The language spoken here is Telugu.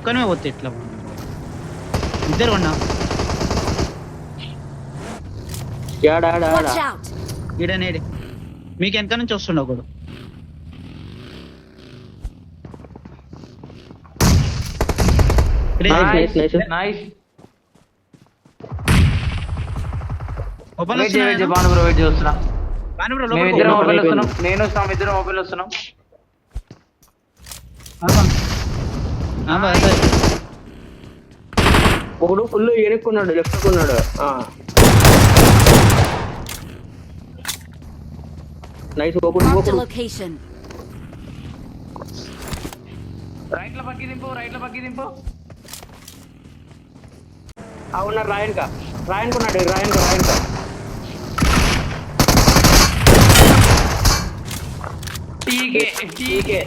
ఒక్కనే పోతే ఎట్లా ఇద్దరు ఉన్నా Watch out! ఈడనేడి మీకు వెనక నుంచి వస్తుండ ఒకడు నైస్ ఓపెన్ వెయిట్ బాను బ్రో వెయిట్ చేస్తున్నా వస్తున్నా మేము ఇద్దరం మొబైల్ వస్తున్నాం నేను వస్తాం ఇద్దరం మొబైల్ వస్తున్నాం ఒకడు ఫుల్ ఎనుక్కున్నాడు లెఫ్ట్ కున్నాడు nice Marked a location. Right లో పక్కి దింపు అవునా రాయన్ కొన్నాడు రాయన్ టీకే